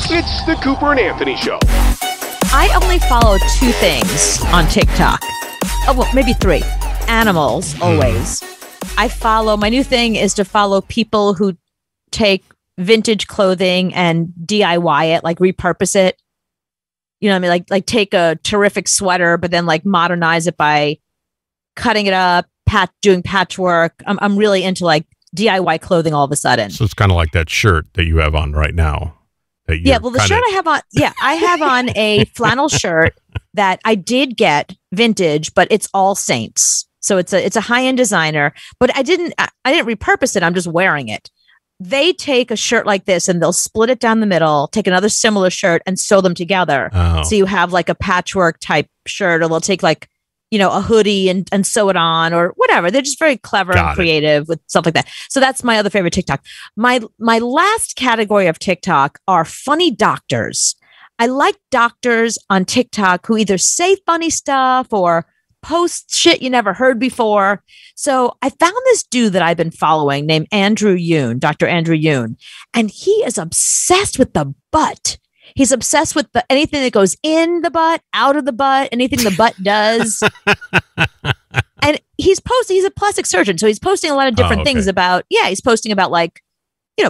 It's the Cooper and Anthony Show. I only follow two things on TikTok. Oh, well, maybe three. Animals, always. My new thing is to follow people who take vintage clothing and DIY it, like repurpose it. You know what I mean? Like take a terrific sweater, but then like modernize it by cutting it up, doing patchwork. I'm really into like DIY clothing all of a sudden. So it's kind of like that shirt that you have on right now. Yeah, well, the shirt I have on, I have on a flannel shirt that I did get vintage, but it's All Saints. So it's a high-end designer, but I didn't repurpose it. I'm just wearing it. They take a shirt like this and they'll split it down the middle, take another similar shirt and sew them together. Oh. So you have like a patchwork type shirt, or they'll take like, a hoodie and sew it on or whatever. They're just very clever and creative with stuff like that. So that's my other favorite TikTok. My last category of TikTok are funny doctors. I like doctors on TikTok who either say funny stuff or post shit you never heard before. So I found this dude that I've been following named Andrew Yoon, Dr. Andrew Yoon, and he is obsessed with the butt. He's obsessed with anything that goes in the butt, out of the butt, anything the butt does. And he's a plastic surgeon. So he's posting a lot of different things about, he's posting about like,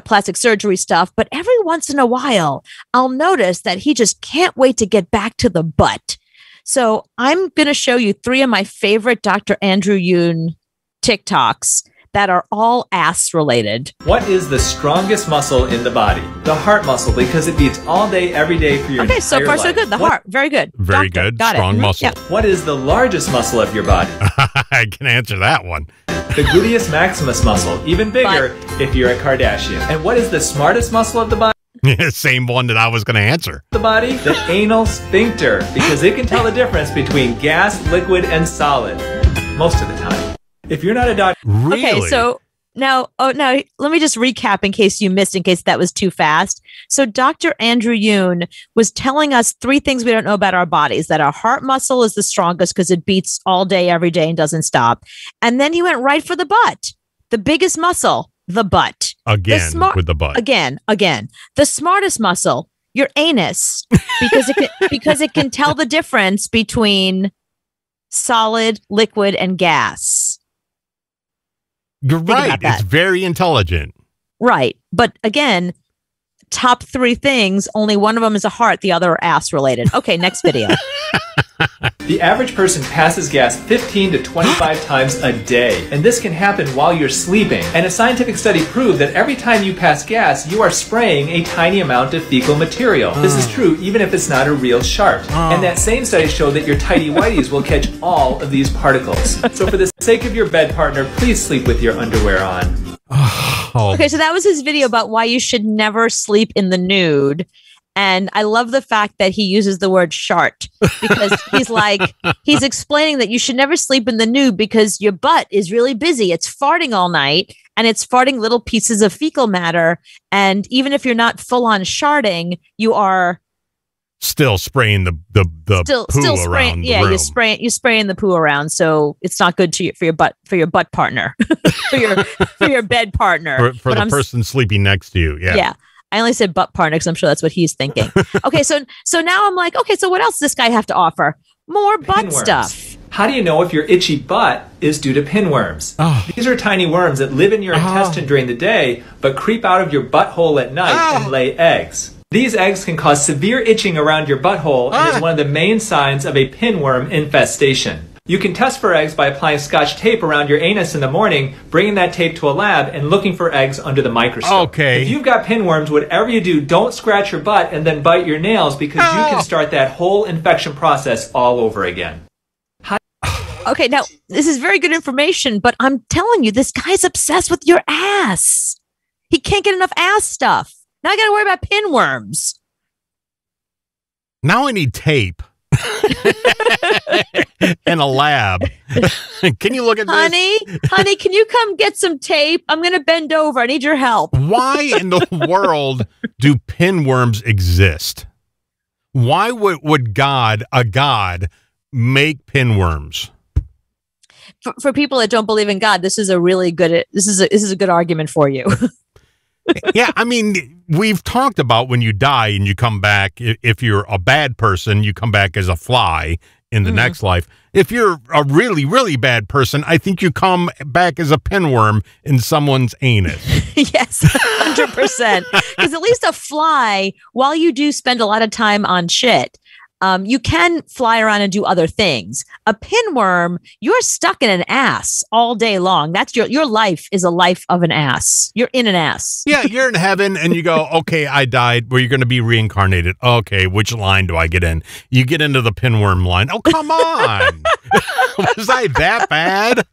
plastic surgery stuff. But every once in a while, I'll notice that he just can't wait to get back to the butt. So I'm going to show you three of my favorite Dr. Andrew Yoon TikToks that are all ass related. What is the strongest muscle in the body? The heart muscle, because it beats all day, every day for your entire life. Okay, so far so good. The heart, very good. Very good. Got Strong it. muscle. Yeah. What is the largest muscle of your body? I can answer that one. The gluteus maximus muscle, even bigger if you're a Kardashian. And what is the smartest muscle of the body? Same one that I was going to answer. The body, the anal sphincter, because it can tell the difference between gas, liquid, and solid most of the time. If you're not a doctor, Really? Okay, so now let me just recap in case you missed, in case that was too fast. So Dr. Andrew Yoon was telling us three things we don't know about our bodies: that our heart muscle is the strongest because it beats all day, every day, and doesn't stop. And then he went right for the butt, the biggest muscle, the butt. Again, with the butt. Again. The smartest muscle, your anus, because it can tell the difference between solid, liquid, and gas. You're right. It's very intelligent. Right. But again, top three things, only one of them is a heart, the other are ass related. Okay, next video. the average person passes gas 15 to 25 times a day. And this can happen while you're sleeping. And a scientific study proved that every time you pass gas, you are spraying a tiny amount of fecal material. This is true even if it's not a real shart. And that same study showed that your tidy whities will catch all of these particles. So for the sake of your bed partner, please sleep with your underwear on. Okay, so that was his video about why you should never sleep in the nude. And I love the fact that he uses the word shart because he's explaining that you should never sleep in the nude because your butt is really busy. It's farting all night and it's farting little pieces of fecal matter. And even if you're not full on sharting, you are still spraying the poo around. Yeah, the room. you're spraying the poo around, so it's not good for your butt partner, for your bed partner, for the person sleeping next to you. Yeah. Yeah. I only said butt partner because I'm sure that's what he's thinking. Okay, so now I'm like, okay, so what else does this guy have to offer? More butt stuff. How do you know if your itchy butt is due to pinworms? These are tiny worms that live in your intestine during the day, but creep out of your butthole at night and lay eggs. These eggs can cause severe itching around your butthole and is one of the main signs of a pinworm infestation. You can test for eggs by applying Scotch tape around your anus in the morning, bringing that tape to a lab, and looking for eggs under the microscope. Okay. If you've got pinworms, whatever you do, don't scratch your butt and then bite your nails because you can start that whole infection process all over again. Okay, now, this is very good information, but I'm telling you, this guy's obsessed with your ass. He can't get enough ass stuff. Now I got to worry about pinworms. Now I need tape. And a lab. Can you look at this? Honey, can you come get some tape? I'm going to bend over. I need your help. Why in the world do pinworms exist? Why would a god, make pinworms? For people that don't believe in God, this is a really good. This is a good argument for you. Yeah, I mean, we've talked about when you die and you come back, if you're a bad person, you come back as a fly in the next life. If you're a really, really bad person, I think you come back as a pinworm in someone's anus. Yes, 100%. Because at least a fly, while you do spend a lot of time on shit, you can fly around and do other things. A pinworm, you're stuck in an ass all day long. That's your life is a life of an ass. You're in an ass. Yeah, you're in heaven and you go, okay, I died. Well, you're going to be reincarnated. Okay, which line do I get in? You get into the pinworm line. Oh, come on. Was I that bad?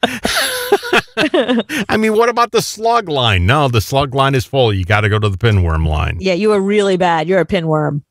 I mean, what about the slug line? No, the slug line is full. You got to go to the pinworm line. Yeah, you were really bad. You're a pinworm.